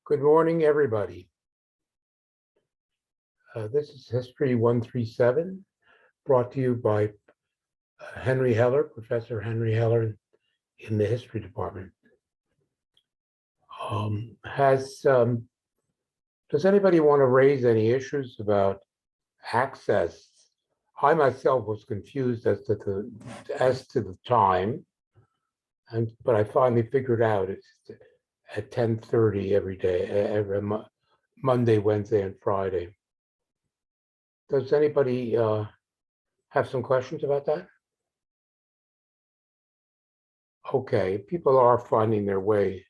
Good morning, everybody. This is History 137, brought to you by Henry Heller, Professor Henry Heller in the History Department. Does anybody want to raise any issues about access? I myself was confused as to the time, but I finally figured out it's at 10:30 every day, every Monday, Wednesday, and Friday. Does anybody have some questions about that? Okay, people are finding their way.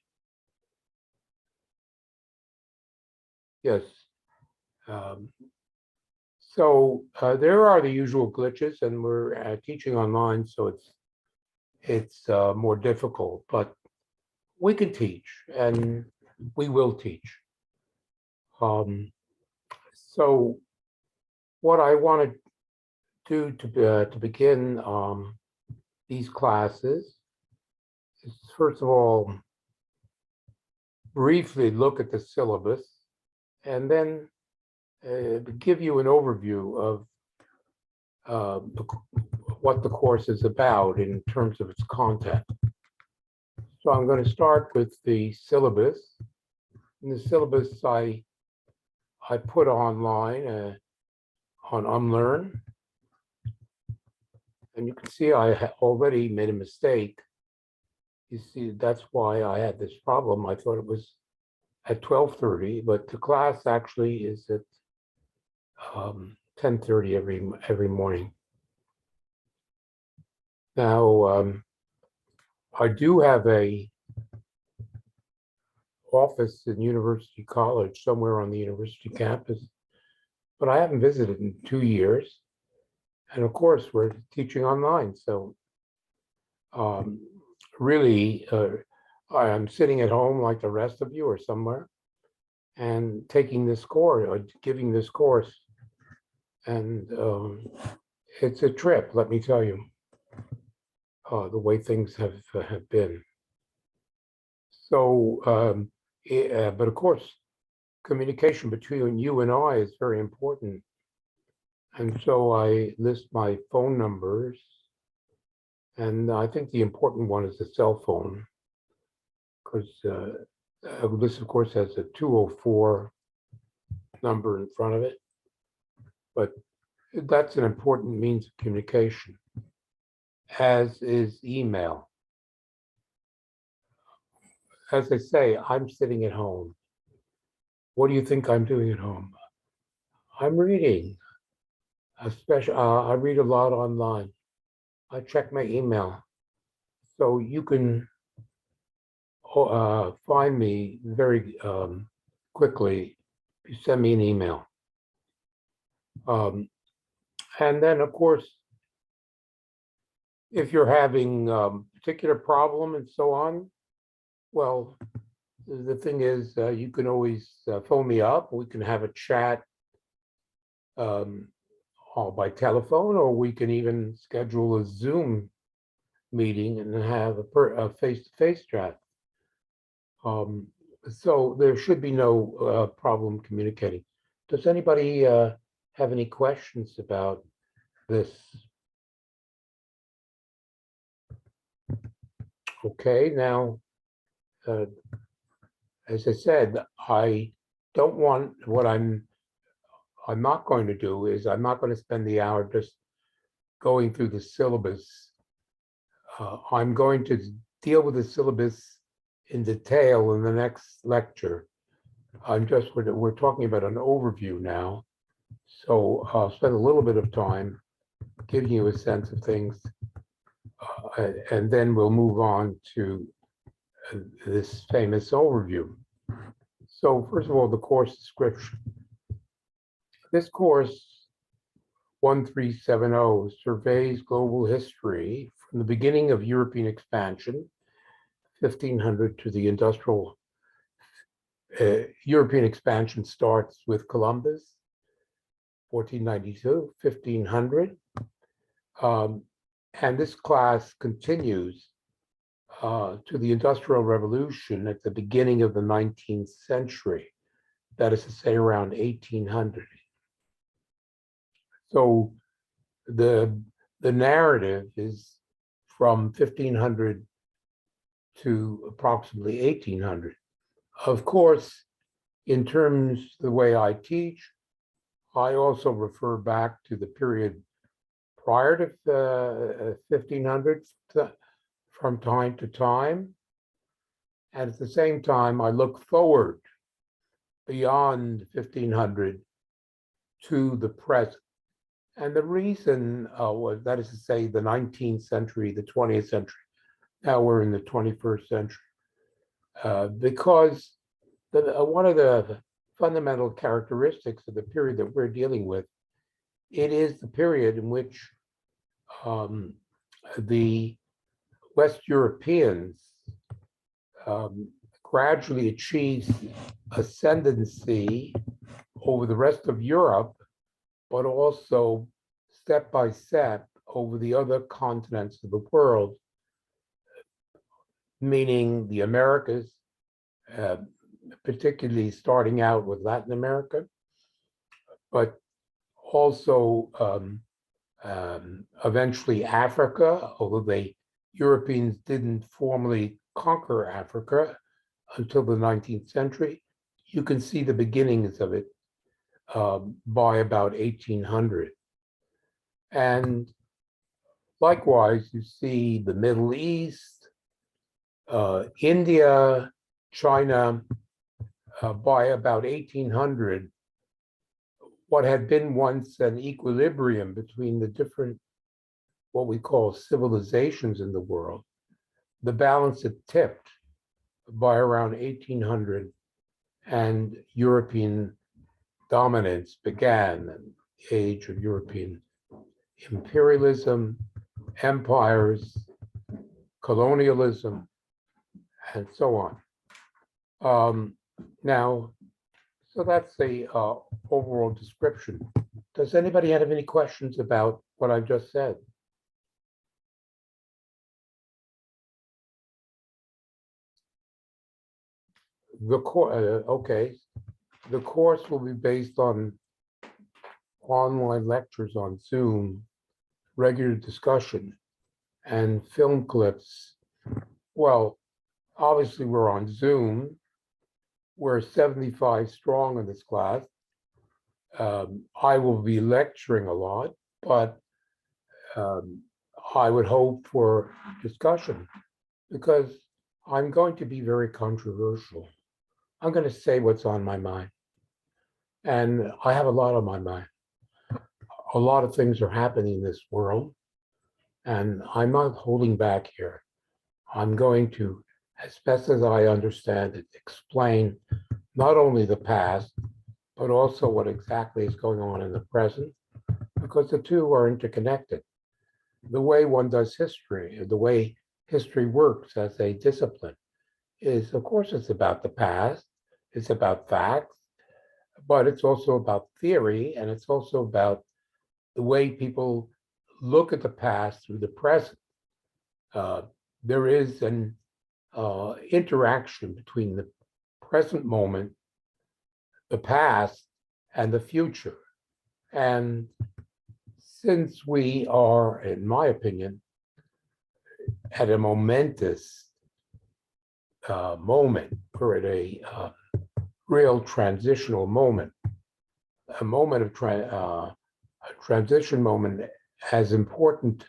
Yes. There are the usual glitches, and we're teaching online, so it's more difficult, but we can teach, and we will teach. So what I want to do to begin these classes is, first of all, briefly look at the syllabus, and then give you an overview of what the course is about in terms of its content. So I'm going to start with the syllabus. And the syllabus I put online on Unlearn. And you can see I already made a mistake. You see, that's why I had this problem. I thought it was at 12:30, but the class actually is at 10:30 every morning. Now, I do have a office in University College somewhere on the university campus, but I haven't visited in 2 years. And of course, we're teaching online. So really, I'm sitting at home like the rest of you or somewhere and taking this course or giving this course. And it's a trip, let me tell you, the way things have been. So, but of course, communication between you and I is very important. And so I list my phone numbers. And I think the important one is the cell phone, because this, of course, has a 204 number in front of it. But that's an important means of communication, as is email. As I say, I'm sitting at home. What do you think I'm doing at home? I'm reading. I read a lot online. I check my email. So you can find me very quickly if you send me an email. And then, of course, if you're having a particular problem and so on, well, the thing is, you can always phone me up. We can have a chat by telephone, or we can even schedule a Zoom meeting and have a face-to-face chat. So there should be no problem communicating. Does anybody have any questions about this? Okay, now, as I said, I don't want, what I'm not going to do is I'm not going to spend the hour just going through the syllabus. I'm going to deal with the syllabus in detail in the next lecture. We're talking about an overview now. So I'll spend a little bit of time giving you a sense of things, and then we'll move on to this famous overview. So first of all, the course description. This course, 1370, surveys global history from the beginning of European expansion, 1500, to the industrial. European expansion starts with Columbus, 1492, 1500. And this class continues to the Industrial Revolution at the beginning of the 19th century. That is to say, around 1800. So the narrative is from 1500 to approximately 1800. Of course, in terms of the way I teach, I also refer back to the period prior to 1500 from time to time. And at the same time, I look forward beyond 1500 to the present. And the reason was, that is to say, the 19th century, the 20th century. Now we're in the 21st century. Because one of the fundamental characteristics of the period that we're dealing with, it is the period in which the West Europeans gradually achieved ascendancy over the rest of Europe, but also step by step over the other continents of the world, meaning the Americas, particularly starting out with Latin America, but also eventually Africa, although the Europeans didn't formally conquer Africa until the 19th century. You can see the beginnings of it by about 1800. And likewise, you see the Middle East, India, China, by about 1800, what had been once an equilibrium between the different, what we call civilizations in the world, the balance had tipped by around 1800, and European dominance began, an age of European imperialism, empires, colonialism, and so on. Now, so that's the overall description. Does anybody have any questions about what I've just said? Okay. The course will be based on online lectures on Zoom, regular discussion, and film clips. Well, obviously we're on Zoom. We're 75 strong in this class. I will be lecturing a lot, but I would hope for discussion, because I'm going to be very controversial. I'm going to say what's on my mind. And I have a lot on my mind. A lot of things are happening in this world, and I'm not holding back here. I'm going to, as best as I understand it, explain not only the past, but also what exactly is going on in the present, because the two are interconnected. The way one does history, the way history works as a discipline is, of course, it's about the past, it's about facts, but it's also about theory, and it's also about the way people look at the past through the present. There is an interaction between the present moment, the past, and the future. And since we are, in my opinion, at a momentous moment, we're at a real transitional moment, a moment of a transition moment as important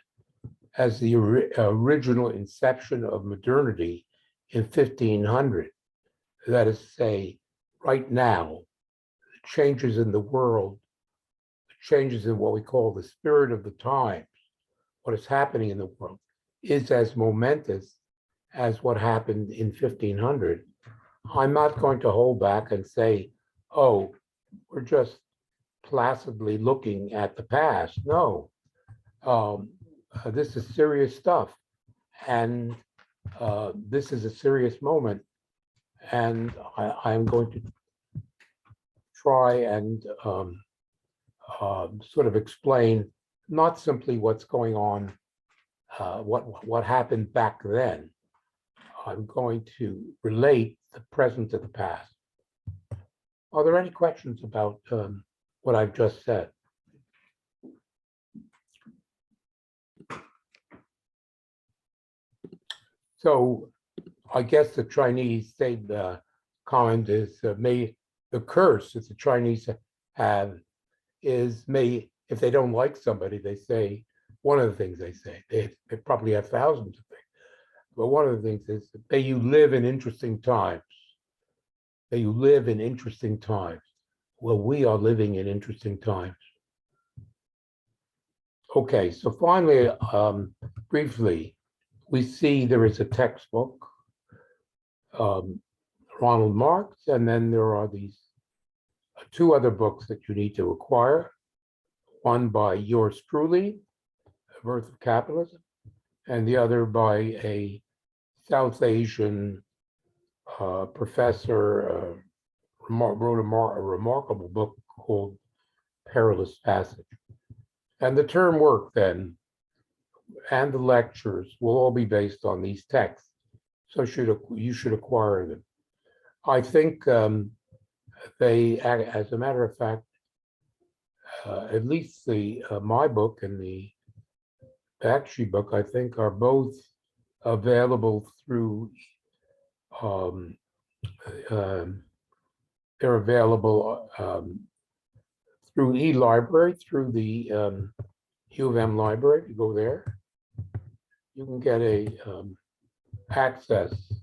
as the original inception of modernity in 1500. That is to say, right now, the changes in the world, the changes in what we call the spirit of the times, what is happening in the world, is as momentous as what happened in 1500. I'm not going to hold back and say, oh, we're just placidly looking at the past. No, this is serious stuff. And this is a serious moment. And I'm going to try and sort of explain not simply what's going on, what happened back then, I'm going to relate the present to the past. Are there any questions about what I've just said? So I guess the Chinese say the comment is the curse that the Chinese have is if they don't like somebody, they say, one of the things they say, they probably have thousands of things, but one of the things is, may you live in interesting times. May you live in interesting times. Well, we are living in interesting times. Okay, so finally, briefly, we see there is a textbook, Ronald Marx, and then there are these two other books that you need to acquire. One by yours truly, Birth of Capitalism, and the other by a South Asian professor, wrote a remarkable book called Perilous Passage. And the term work then, and the lectures will all be based on these texts. So you should acquire them. I think they, as a matter of fact, at least the my book and the Bakshi book, I think, are both available through. They're available through e-library, through the U of M library. You go there, you can get access to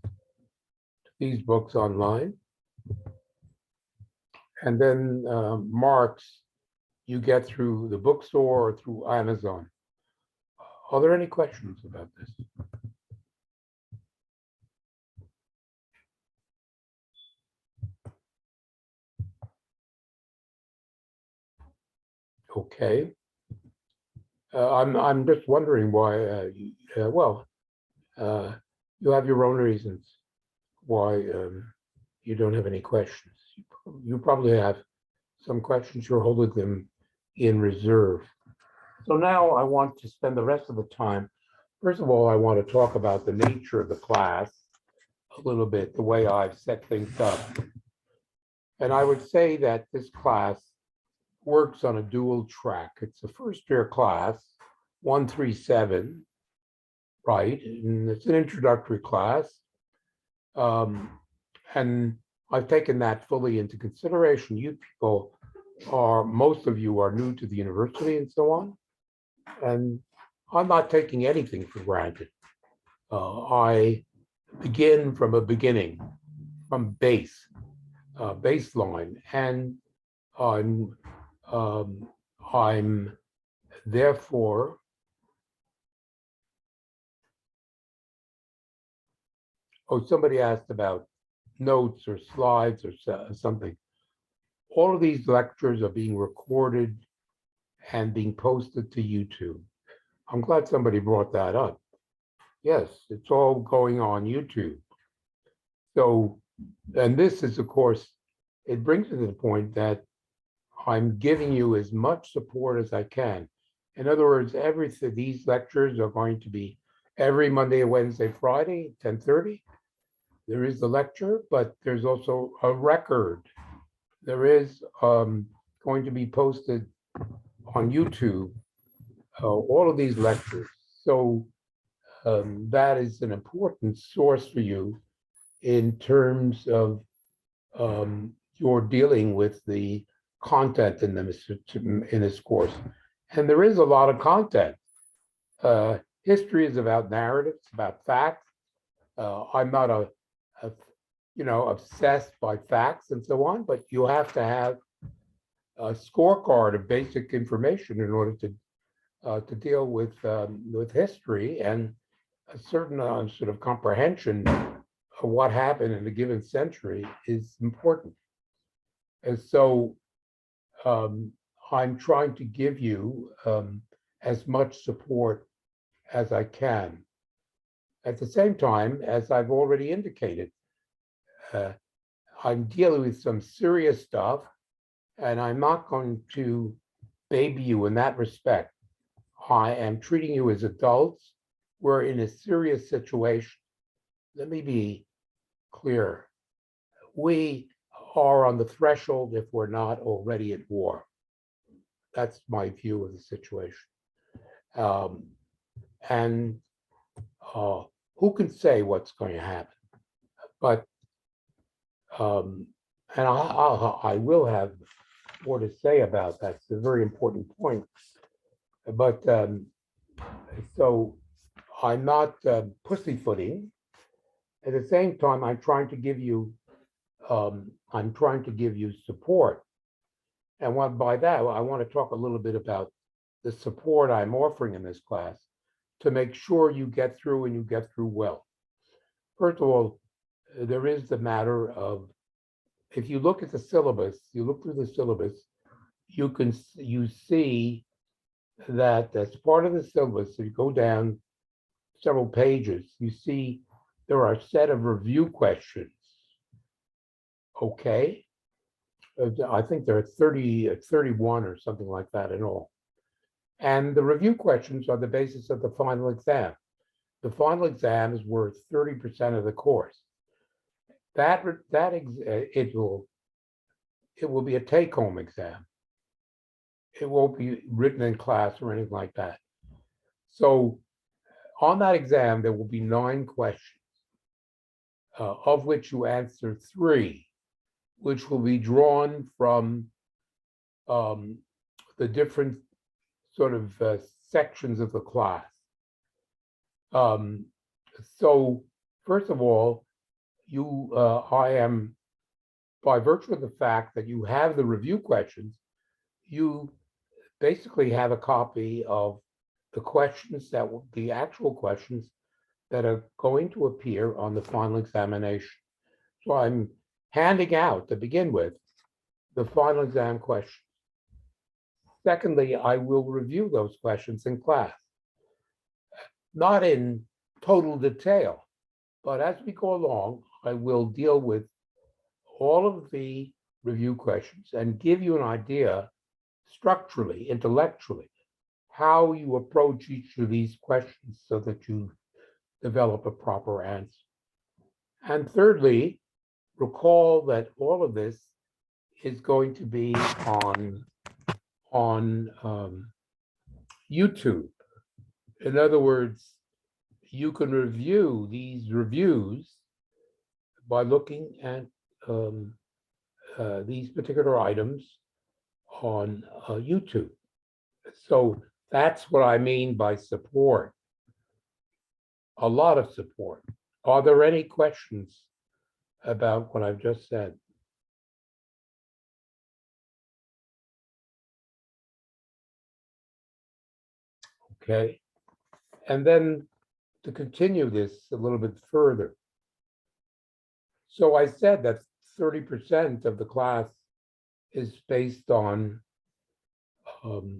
these books online. And then Marx, you get through the bookstore or through Amazon. Are there any questions about this? Okay. I'm just wondering why. You have your own reasons why you don't have any questions. You probably have some questions. You're holding them in reserve. So now I want to spend the rest of the time. First of all, I want to talk about the nature of the class a little bit, the way I've set things up. And I would say that this class works on a dual track. It's a first year class, 137, right? And it's an introductory class. And I've taken that fully into consideration. You people most of you are new to the university and so on. And I'm not taking anything for granted. I begin from a beginning, from baseline, and I'm therefore somebody asked about notes or slides or something. All of these lectures are being recorded and being posted to YouTube. I'm glad somebody brought that up. Yes, it's all going on YouTube. So, and this is, of course, it brings me to the point that I'm giving you as much support as I can. In other words, these lectures are going to be every Monday, Wednesday, Friday, 10:30. There is the lecture, but there's also a record. There is going to be posted on YouTube, all of these lectures. So that is an important source for you in terms of your dealing with the content in this course. And there is a lot of content. History is about narratives, about facts. I'm not obsessed by facts and so on, but you have to have a scorecard of basic information in order to deal with history, and a certain sort of comprehension of what happened in a given century is important. And so I'm trying to give you as much support as I can. At the same time, as I've already indicated, I'm dealing with some serious stuff, and I'm not going to baby you in that respect. I am treating you as adults. We're in a serious situation. let me be clear. We are on the threshold if we're not already at war. That's my view of the situation. Um, and who can say what's going to happen? But and I will have more to say about that. It's a very important point. But so I'm not pussyfooting. At the same time, I'm trying to give you support. And what by that, I want to talk a little bit about the support I'm offering in this class to make sure you get through and you get through well. First of all, there is the matter of, if you look at the syllabus, you look through the syllabus, you see that as part of the syllabus, if you go down several pages, you see there are a set of review questions. Okay. I think there are 31 or something like that in all. And the review questions are the basis of the final exam. The final exam is worth 30% of the course. It will be a take-home exam. It won't be written in class or anything like that. So on that exam, there will be 9 questions, of which you answer 3, which will be drawn from the different sort of sections of the class. So first of all, I am, by virtue of the fact that you have the review questions, you basically have a copy of the questions the actual questions that are going to appear on the final examination. So I'm handing out, to begin with, the final exam questions. Secondly, I will review those questions in class, not in total detail, but as we go along, I will deal with all of the review questions and give you an idea structurally, intellectually, how you approach each of these questions so that you develop a proper answer. And thirdly, recall that all of this is going to be on YouTube. In other words, you can review these reviews by looking at these particular items on YouTube. So that's what I mean by support. A lot of support. Are there any questions about what I've just said? Okay. And then to continue this a little bit further. So I said that 30% of the class is based on the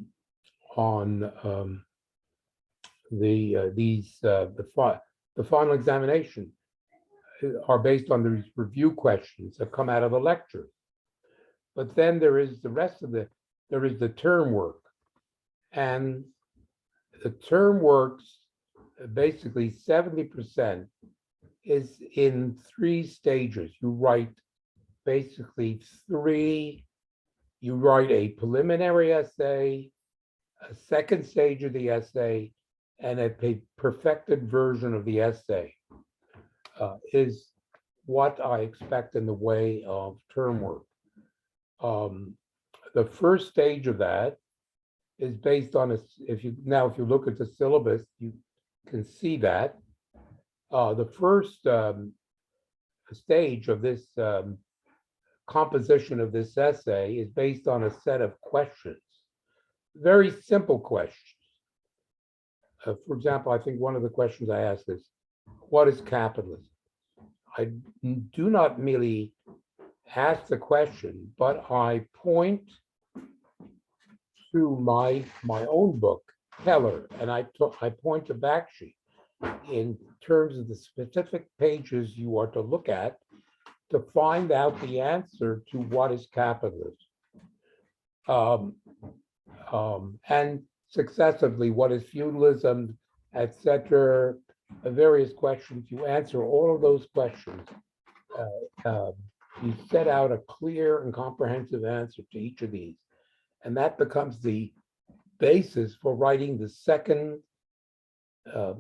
final examination are based on these review questions that come out of the lecture. But then there is the rest of there is the term work. And the term works, basically 70% is in 3 stages. You write basically 3, you write a preliminary essay, a second stage of the essay, and a perfected version of the essay is what I expect in the way of term work. The first stage of that is based on if you look at the syllabus, you can see that the first stage of this composition of this essay is based on a set of questions, very simple questions. For example, I think one of the questions I asked is, what is capitalism? I do not merely ask the question, but I point to my own book, Heller, and I point to Bakshi in terms of the specific pages you are to look at to find out the answer to what is capitalism. And successively, what is feudalism, etc., various questions. You answer all of those questions. You set out a clear and comprehensive answer to each of these. And that becomes the basis for writing uh,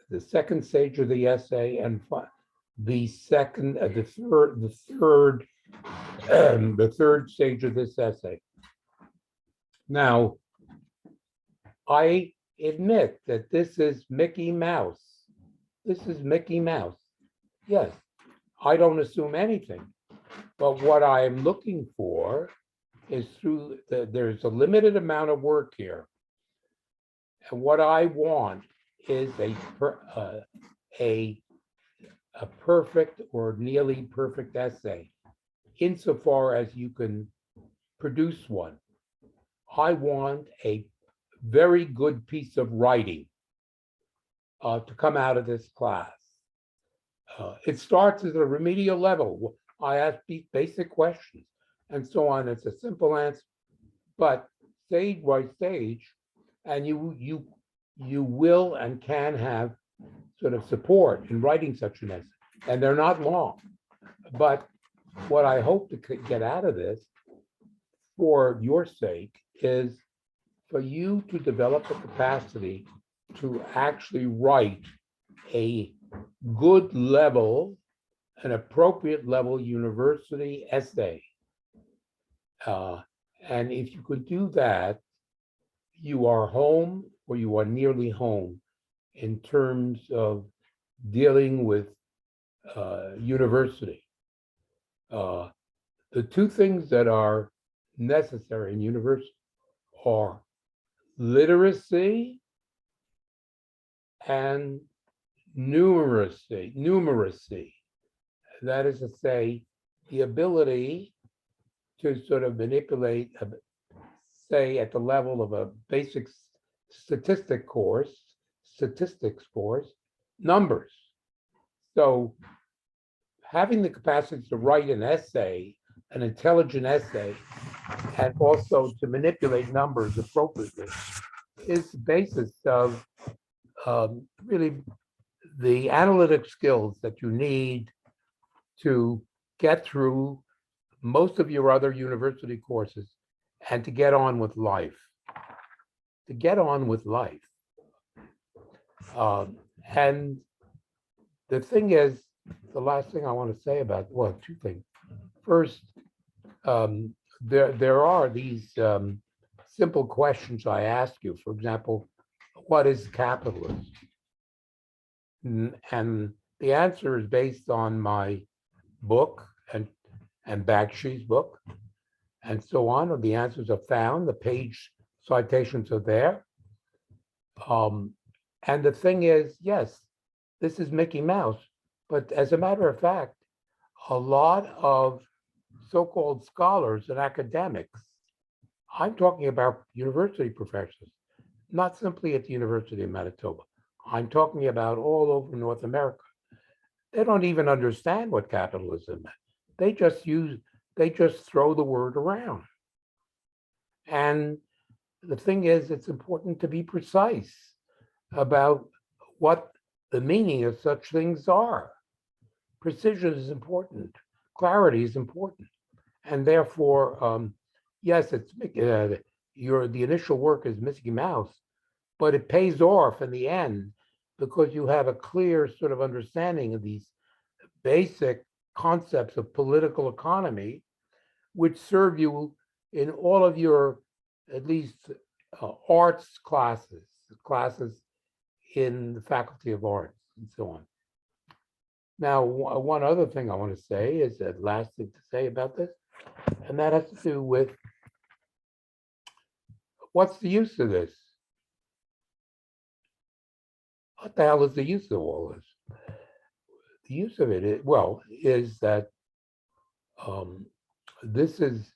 the second stage of the essay and the third stage of this essay. Now, I admit that this is Mickey Mouse. This is Mickey Mouse. Yes, I don't assume anything. But what I'm looking for is there's a limited amount of work here. And what I want is a perfect or nearly perfect essay, insofar as you can produce one. I want a very good piece of writing to come out of this class. It starts at a remedial level. I ask basic questions and so on. It's a simple answer, but stage by stage, and you will and can have sort of support in writing such an essay. And they're not long. But what I hope to get out of this, for your sake, is for you to develop the capacity to actually write a good level, an appropriate level university essay. And if you could do that, you are home, or you are nearly home, in terms of dealing with university. The two things that are necessary in university are literacy and numeracy. That is to say, the ability to sort of manipulate, say, at the level of a basic statistics course, numbers. So having the capacity to write an essay, an intelligent essay, and also to manipulate numbers appropriately is the basis of really the analytic skills that you need to get through most of your other university courses and to get on with life. To get on with life. And the thing is, the last thing I want to say about, well, two things. First, there are these simple questions I ask you. For example, what is capitalism? And the answer is based on my book and Bagshi's book and so on. The answers are found. The page citations are there. And the thing is, yes, this is Mickey Mouse. But as a matter of fact, a lot of so-called scholars and academics, I'm talking about university professors, not simply at the University of Manitoba. I'm talking about all over North America. They don't even understand what capitalism is. They just throw the word around. And the thing is, it's important to be precise about what the meaning of such things are. Precision is important. Clarity is important. And therefore, yes, it's the initial work is Mickey Mouse, but it pays off in the end because you have a clear sort of understanding of these basic concepts of political economy, which serve you in all of your, at least, arts classes in the Faculty of Arts and so on. Now, one other thing I want to say is the last thing to say about this, and that has to do with what's the use of this? What the hell is the use of all this? The use of it is that this is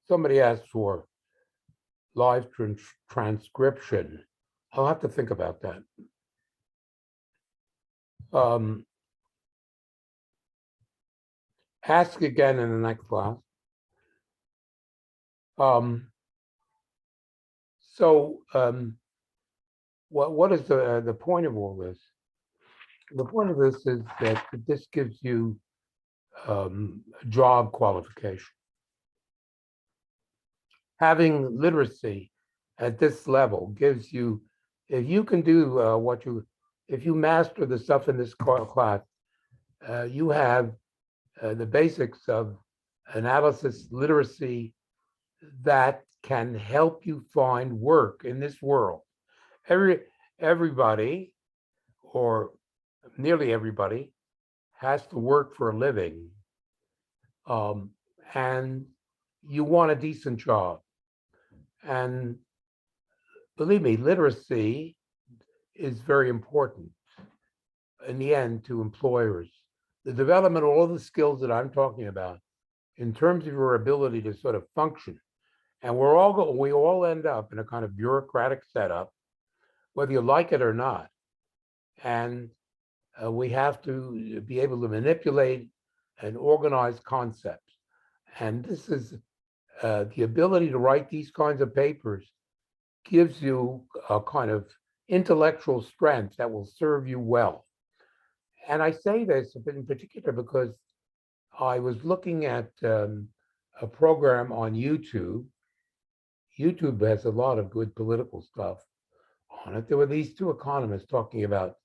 somebody asked for live transcription. I'll have to think about that. Ask again in the next class. What is the point of all this? The point of this is that this gives you job qualification. Having literacy at this level gives you, if you can do if you master the stuff in this class, you have the basics of analysis literacy that can help you find work in this world. Everybody, or nearly everybody, has to work for a living, and you want a decent job. And believe me, literacy is very important in the end to employers. The development of all the skills that I'm talking about in terms of your ability to sort of function. And we all end up in a kind of bureaucratic setup, whether you like it or not. And we have to be able to manipulate and organize concepts. And this is the ability to write these kinds of papers gives you a kind of intellectual strength that will serve you well. And I say this in particular because I was looking at a program on YouTube. YouTube has a lot of good political stuff on it. There were these two economists talking about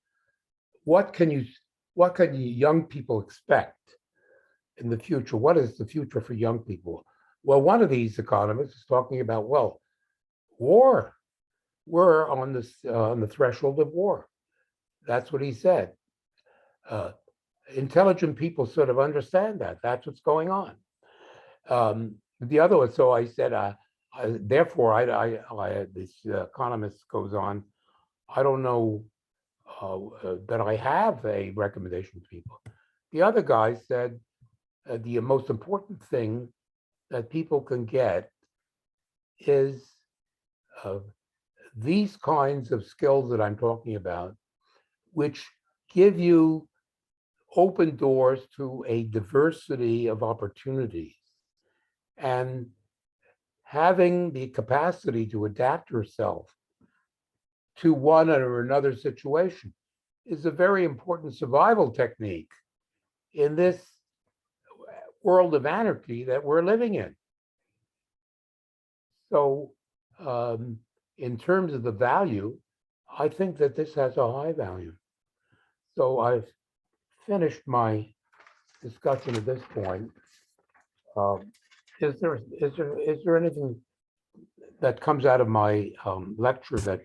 what can you young people expect in the future? What is the future for young people? Well, one of these economists is talking about, well, war. We're on the threshold of war. That's what he said. Intelligent people sort of understand that. That's what's going on. The other one, so I said, therefore, this economist goes on, I don't know that I have a recommendation to people. The other guy said, the most important thing that people can get is these kinds of skills that I'm talking about, which give you open doors to a diversity of opportunities. And having the capacity to adapt yourself to one or another situation is a very important survival technique in this world of anarchy that we're living in. So in terms of the value, I think that this has a high value. So I've finished my discussion at this point. Is there anything that comes out of my lecture that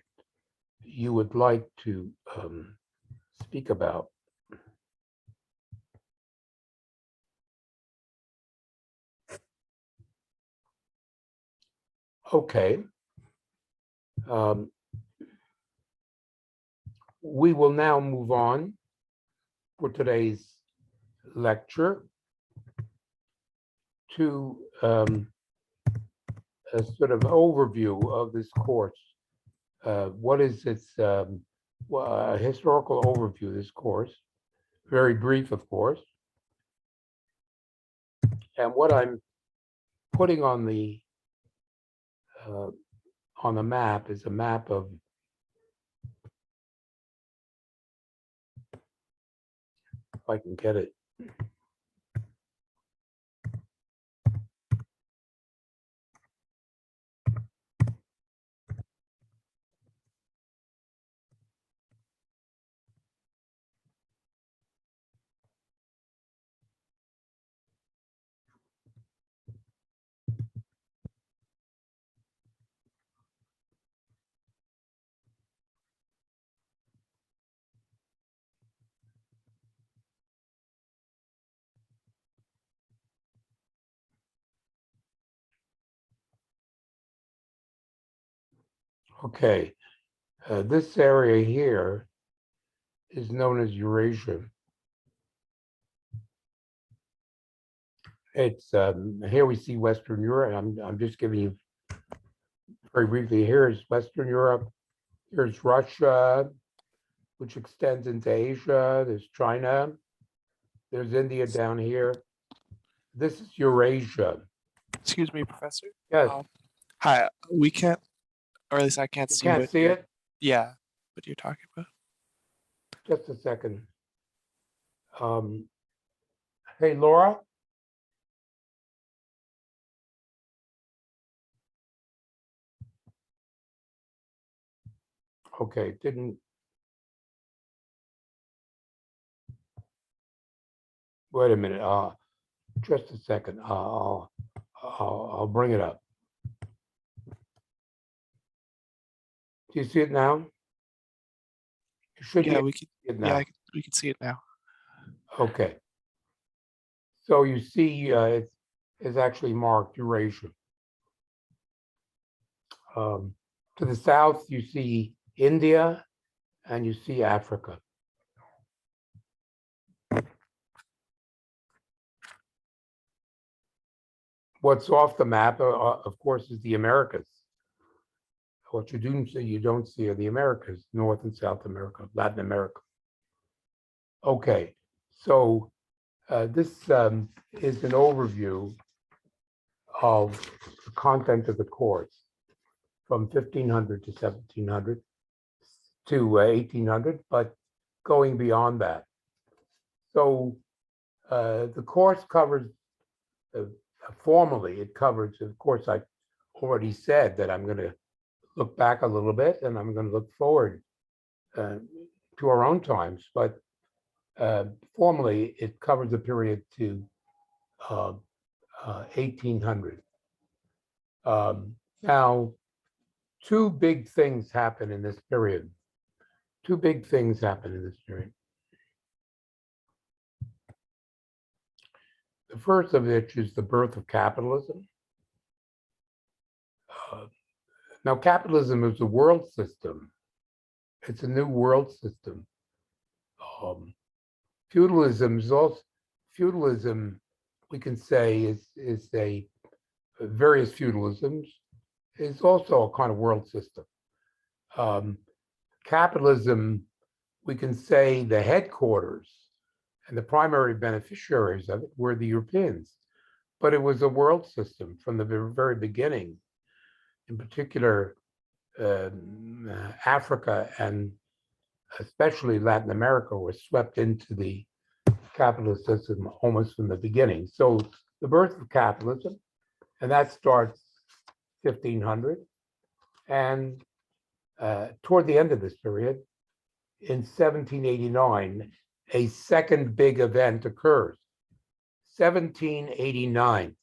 you would like to speak about? Okay. We will now move on for today's lecture to a sort of overview of this course. What is its historical overview of this course? Very brief, of course. And what I'm putting on the map is a map of if I can get it. Okay, this area here is known as Eurasia. It's here we see Western Europe. I'm just giving you very briefly. Here's Western Europe. Here's Russia, which extends into Asia. There's China. There's India down here. This is Eurasia. Excuse me, Professor. Yes. Hi, we can't, or at least I can't You see can't what see you're, it? yeah, what you're talking about. Just a second. Hey, Laura? Okay, didn't. Wait a minute. Just a second. I'll bring it up. Do you see it now? You should be Yeah, able we to could, see it yeah, now. we can see it now. Okay. So you see, it's actually marked Eurasia. To the south, you see India and you see Africa. What's off the map, of course, is the Americas. What you don't see are the Americas, North and South America, Latin America. Okay, so this is an overview of the content of the course from 1500 to 1700 to 1800, but going beyond that. So the course covers, formally, it covers, of course, I already said that I'm going to look back a little bit and I'm going to look forward to our own times, but formally, it covers the period to 1800. Now, two big things happen in this period. Two big things happen in this period. The first of which is the birth of capitalism. Now, capitalism is a world system. It's a new world system. Feudalism is also, feudalism, we can say, is a various feudalisms is also a kind of world system. Capitalism, we can say the headquarters and the primary beneficiaries of it were the Europeans, but it was a world system from the very beginning. In particular, Africa and especially Latin America were swept into the capitalist system almost from the beginning. So the birth of capitalism, and that starts 1500. And toward the end of this period, in 1789, a second big event occurs. 1789.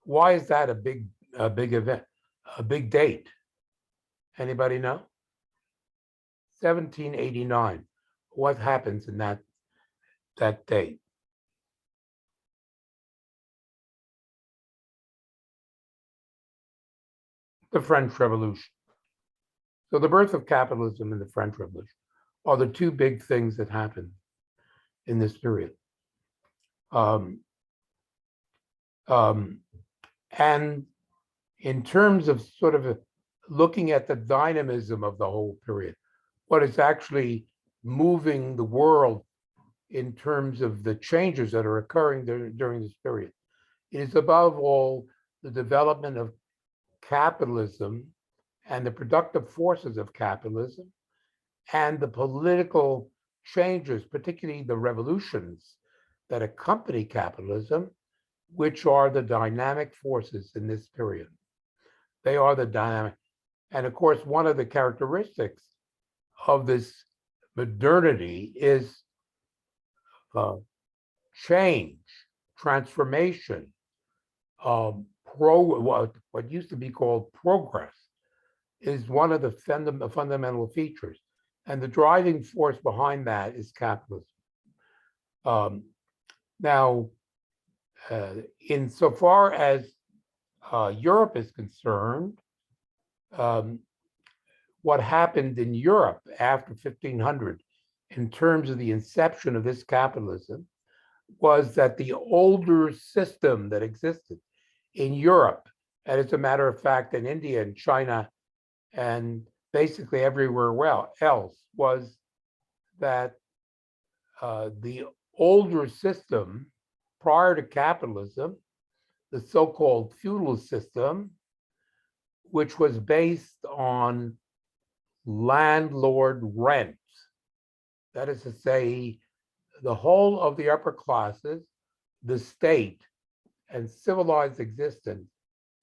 Why is that a big event, a big date? Anybody know? 1789. What happens in that date? The French Revolution. So the birth of capitalism and the French Revolution are the two big things that happened in this period. And in terms of sort of looking at the dynamism of the whole period, what is actually moving the world in terms of the changes that are occurring during this period, it is above all the development of capitalism and the productive forces of capitalism and the political changes, particularly the revolutions that accompany capitalism, which are the dynamic forces in this period. They are the dynamic. And of course, one of the characteristics of this modernity is change, transformation, what used to be called progress is one of the fundamental features. And the driving force behind that is capitalism. Now, insofar as Europe is concerned, what happened in Europe after 1500 in terms of the inception of this capitalism was that the older system that existed in Europe, and as a matter of fact, in India and China and basically everywhere else, was that the older system prior to capitalism, the so-called feudal system, which was based on landlord rent. That is to say, the whole of the upper classes, the state, and civilized existence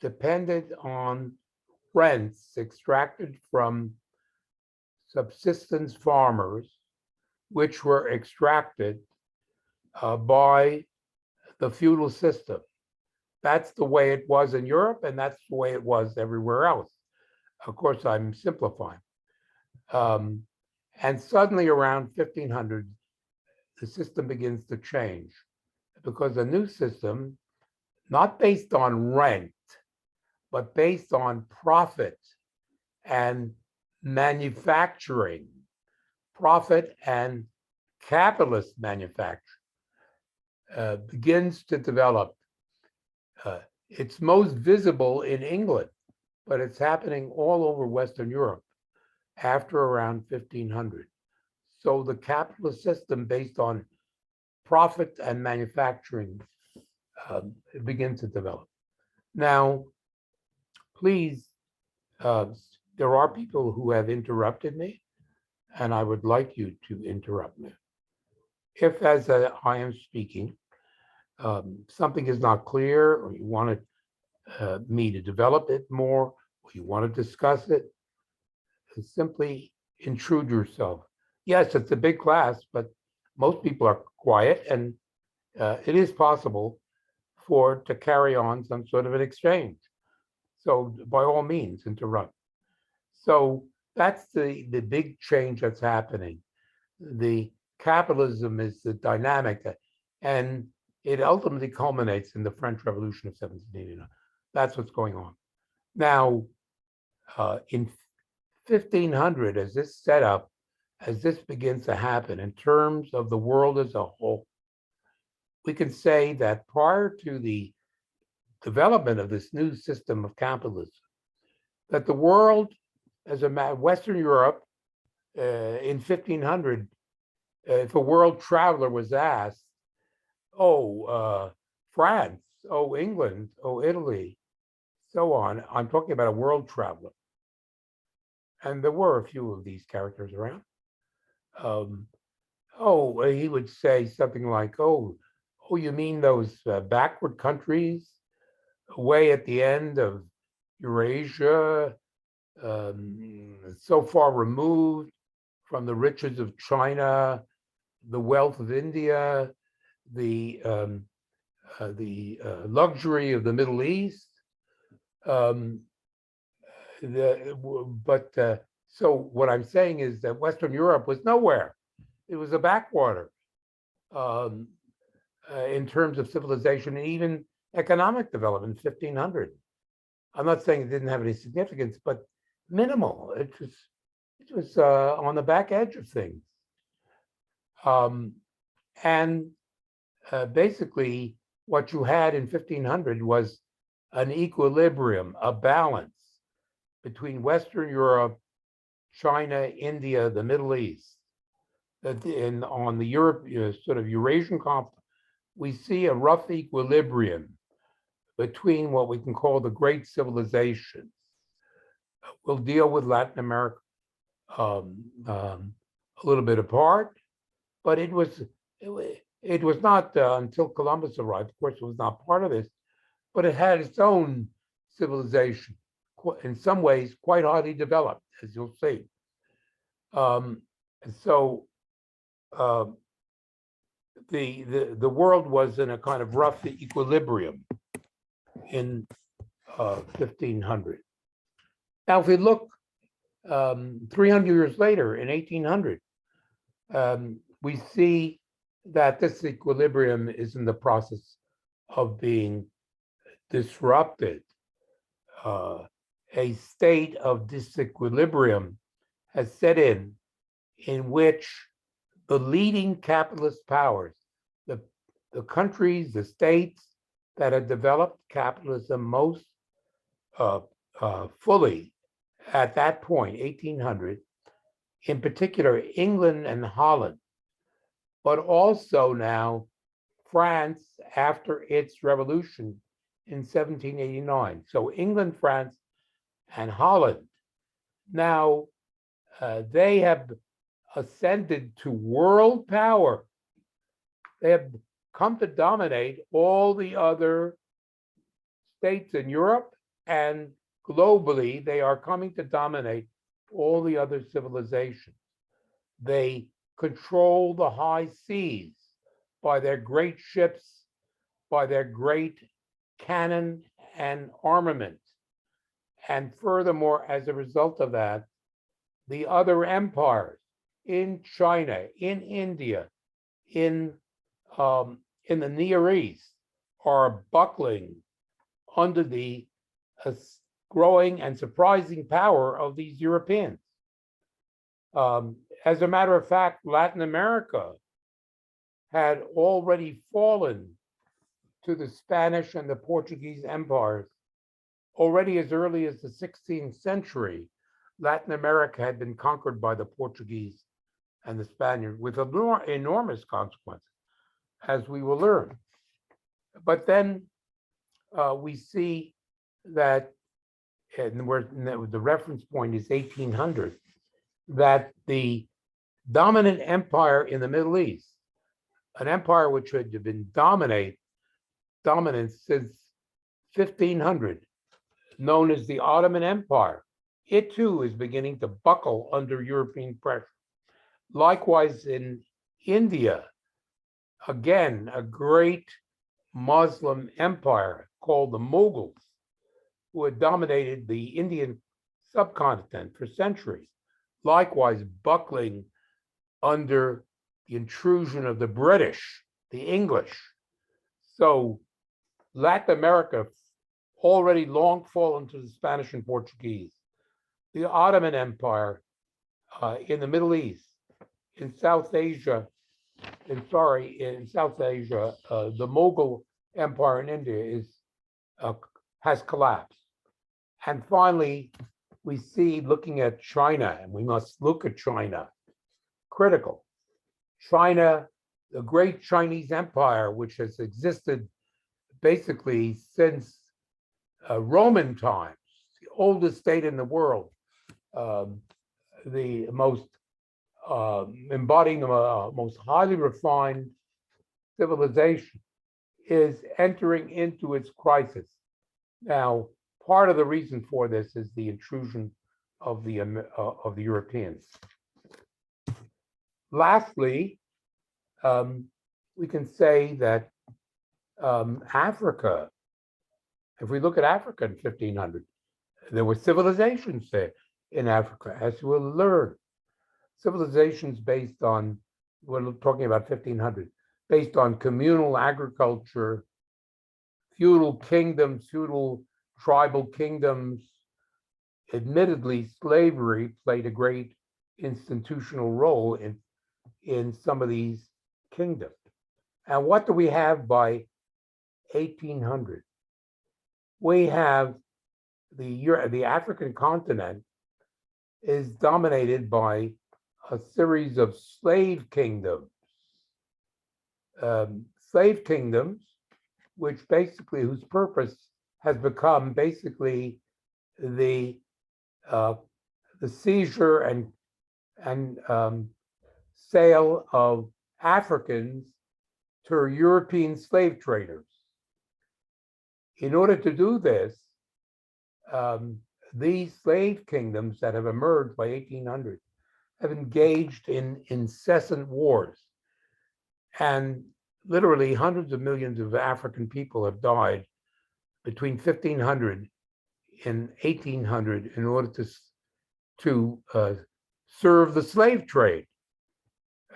depended on rents extracted from subsistence farmers, which were extracted by the feudal system. That's the way it was in Europe, and that's the way it was everywhere else. Of course, I'm simplifying. And suddenly around 1500, the system begins to change because a new system, not based on rent, but based on profit and manufacturing, profit and capitalist manufacturing, begins to develop. It's most visible in England, but it's happening all over Western Europe after around 1500. So the capitalist system based on profit and manufacturing begins to develop. Now, please, there are people who have interrupted me, and I would like you to interrupt me. If, as I am speaking, something is not clear, or you want me to develop it more, or you want to discuss it, simply intrude yourself. Yes, it's a big class, but most people are quiet, and it is possible to carry on some sort of an exchange. So by all means, interrupt. So that's the big change that's happening. The capitalism is the dynamic, and it ultimately culminates in the French Revolution of 1789. That's what's going on. Now, in 1500, as this setup, as this begins to happen in terms of the world as a whole, we can say that prior to the development of this new system of capitalism, that the world, as a Western Europe, in 1500, if a world traveler was asked, oh, France, oh, England, oh, Italy, so on, I'm talking about a world traveler. And there were a few of these characters around. He would say something like, oh, you mean those backward countries way at the end of Eurasia, so far removed from the riches of China, the wealth of India, the luxury of the Middle East. So what I'm saying is that Western Europe was nowhere. It was a backwater in terms of civilization and even economic development in 1500. I'm not saying it didn't have any significance, but minimal. It was on the back edge of things. Basically, what you had in 1500 was an equilibrium, a balance between Western Europe, China, India, the Middle East. And on the Europe, sort of Eurasian complex, we see a rough equilibrium between what we can call the great civilizations. We'll deal with Latin America a little bit apart, but it was not until Columbus arrived. Of course, it was not part of this, but it had its own civilization, in some ways quite highly developed, as you'll see. The world was in a kind of rough equilibrium in 1500. Now, if we look 300 years later, in 1800, we see that this equilibrium is in the process of being disrupted. A state of disequilibrium has set in which the leading capitalist powers, the countries, the states that had developed capitalism most fully at that point, 1800, in particular England and Holland, but also now France after its revolution in 1789. So England, France, and Holland. Now, they have ascended to world power. They have come to dominate all the other states in Europe, and globally, they are coming to dominate all the other civilizations. They control the high seas by their great ships, by their great cannon and armament. And furthermore, as a result of that, the other empires in China, in India, in the Near East are buckling under the growing and surprising power of these Europeans. As a matter of fact, Latin America had already fallen to the Spanish and the Portuguese empires. Already as early as the 16th century, Latin America had been conquered by the Portuguese and the Spaniards with enormous consequences, as we will learn. But then we see that, and the reference point is 1800, that the dominant empire in the Middle East, an empire which had been dominant since 1500, known as the Ottoman Empire, it too is beginning to buckle under European pressure. Likewise, in India, again, a great Muslim empire called the Mughals, who had dominated the Indian subcontinent for centuries, likewise buckling under the intrusion of the British, the English. So Latin America already long fallen to the Spanish and Portuguese. The Ottoman Empire in the Middle East, in South Asia, the Mughal Empire in India has collapsed. And finally, we see, looking at China, and we must look at China, critical. China, the great Chinese Empire, which has existed basically since Roman times, the oldest state in the world, the most embodying the most highly refined civilization, is entering into its crisis. Now, part of the reason for this is the intrusion of the Europeans. Lastly, we can say that Africa, if we look at Africa in 1500, there were civilizations there in Africa, as we'll learn. Civilizations based on, we're talking about 1500, based on communal agriculture, feudal kingdoms, feudal tribal kingdoms. Admittedly, slavery played a great institutional role in some of these kingdoms. And what do we have by 1800? We have the African continent is dominated by a series of slave kingdoms. Slave kingdoms, which basically, whose purpose has become basically the seizure and sale of Africans to European slave traders. In order to do this, these slave kingdoms that have emerged by 1800 have engaged in incessant wars. And literally hundreds of millions of African people have died between 1500 and 1800 in order to serve the slave trade.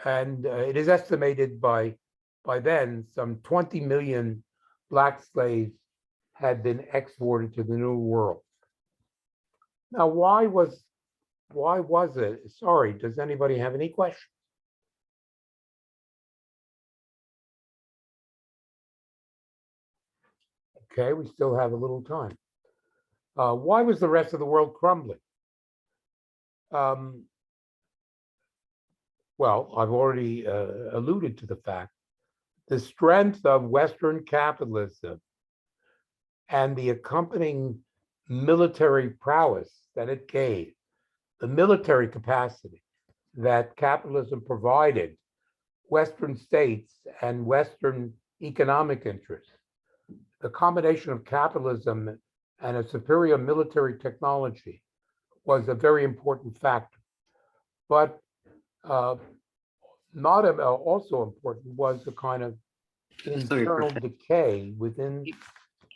And it is estimated by then some 20 million Black slaves had been exported to the New World. Now, why was it? Sorry, does anybody have any questions? Okay, we still have a little time. Why was the rest of the world crumbling? Well, I've already alluded to the fact the strength of Western capitalism and the accompanying military prowess that it gave, the military capacity that capitalism provided Western states and Western economic interests, the combination of capitalism and a superior military technology was a very important factor. But not also important was the kind of Sorry, internal Professor. decay within. Can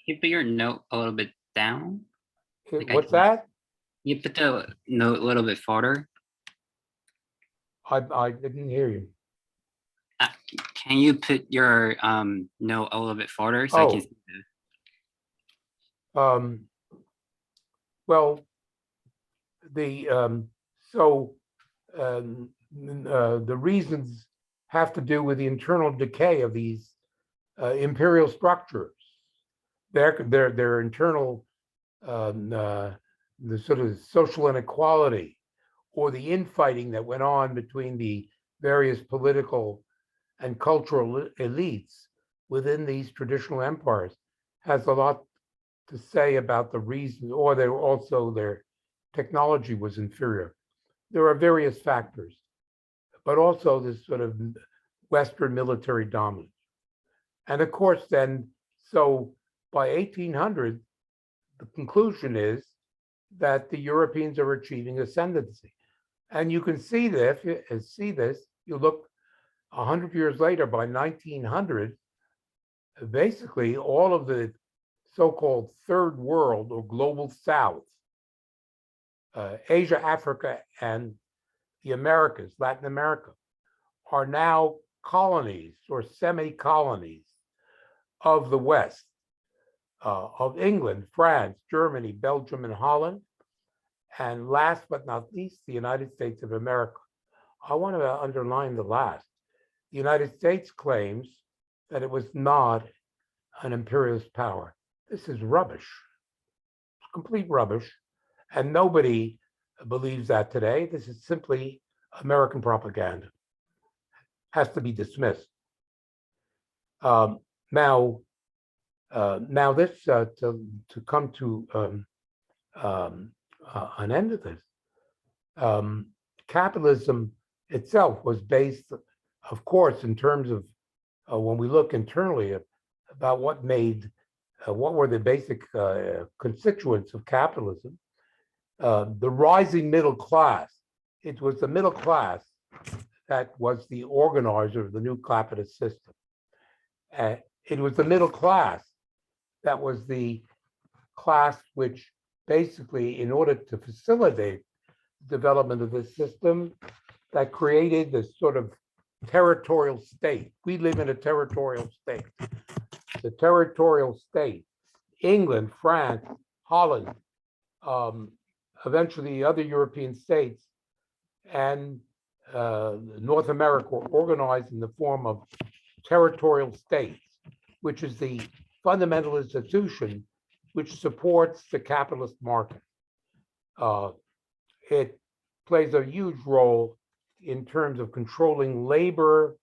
you put your note a little bit down? Like What's can't- that? You put the note a little bit farther. I didn't hear you. Uh, Can you put your note a little bit farther so I can Oh. see the Well, the the reasons have to do with the internal decay of these imperial structures. Their internal the sort of social inequality or the infighting that went on between the various political and cultural elites within these traditional empires has a lot to say about the reason, or their technology was inferior. There are various factors, but also this sort of Western military dominance. And of course, then, so by 1800, the conclusion is that the Europeans are achieving ascendancy. And you can see this, you look 100 years later, by 1900, basically all of the so-called third world or global south, Asia, Africa, and the Americas, Latin America, are now colonies or semi-colonies of the West, of England, France, Germany, Belgium, and Holland, and last but not least, the United States of America. I want to underline the last. The United States claims that it was not an imperialist power. This is rubbish. It's complete rubbish. And nobody believes that today. This is simply American propaganda. Has to be dismissed. Now this to come to an end of this, capitalism itself was based, of course, in terms of when we look internally about what were the basic constituents of capitalism, the rising middle class. It was the middle class that was the organizer of the new capitalist system. It was the middle class that was the class which basically, in order to facilitate the development of this system, that created this sort of territorial state. We live in a territorial state. The territorial state, England, France, Holland, eventually other European states, and North America were organized in the form of territorial states, which is the fundamental institution which supports the capitalist market. It plays a huge role in terms of controlling labor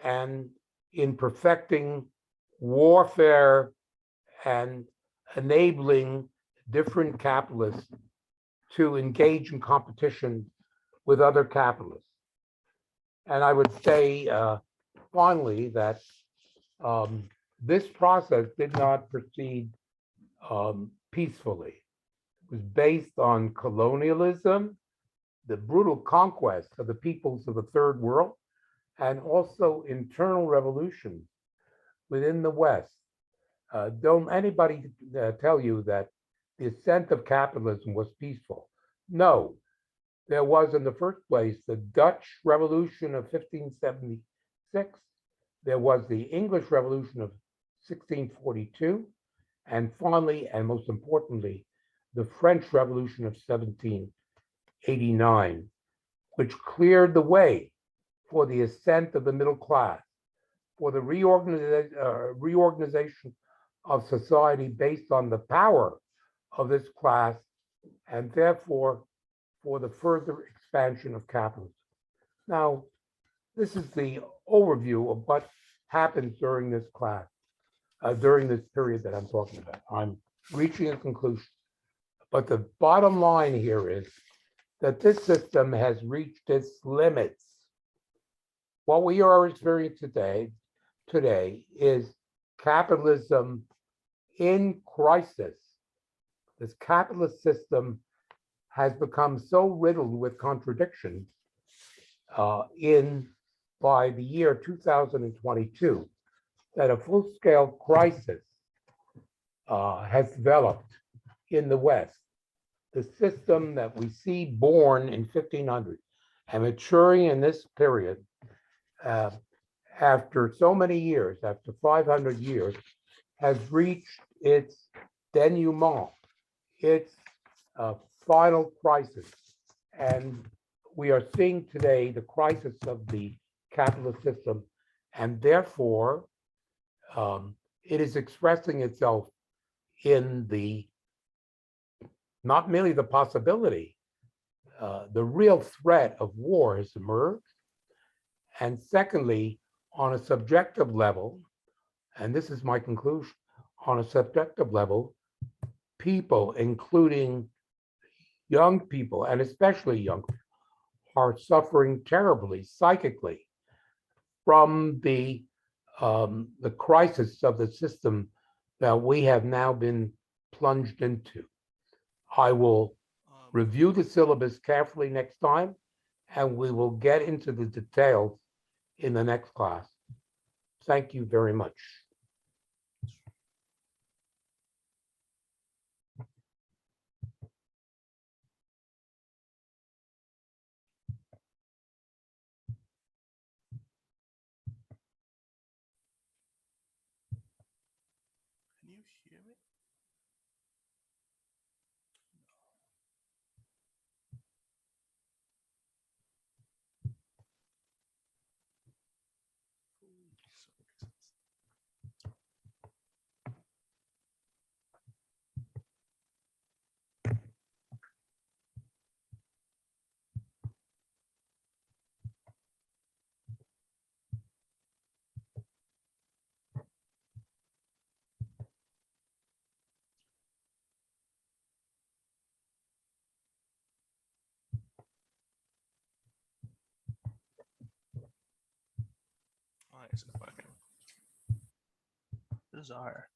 and in perfecting warfare and enabling different capitalists to engage in competition with other capitalists. And I would say finally that this process did not proceed peacefully. It was based on colonialism, the brutal conquest of the peoples of the third world, and also internal revolutions within the West. Don't anybody tell you that the ascent of capitalism was peaceful. No, there was in the first place the Dutch Revolution of 1576. There was the English Revolution of 1642. And finally, and most importantly, the French Revolution of 1789, which cleared the way for the ascent of the middle class, for the reorganization of society based on the power of this class, and therefore for the further expansion of capitalism. Now, this is the overview of what happened during this class, during this period that I'm talking about. I'm reaching a conclusion. But the bottom line here is that this system has reached its limits. What we are experiencing today is capitalism in crisis. This capitalist system has become so riddled with contradictions by the year 2022 that a full-scale crisis has developed in the West. The system that we see born in 1500 and maturing in this period, after so many years, after 500 years, has reached its denouement, its final crisis. And we are seeing today the crisis of the capitalist system, and therefore it is expressing itself in not merely the possibility, the real threat of war has emerged. And secondly, on a subjective level, and this is my conclusion, on a subjective level, people, including young people, and especially young people, are suffering terribly psychically from the crisis of the system that we have now been plunged into. I will review the syllabus carefully next time, and we will get into the details in the next class. Thank you very much. Can you hear me? Why is it working? Bizarre.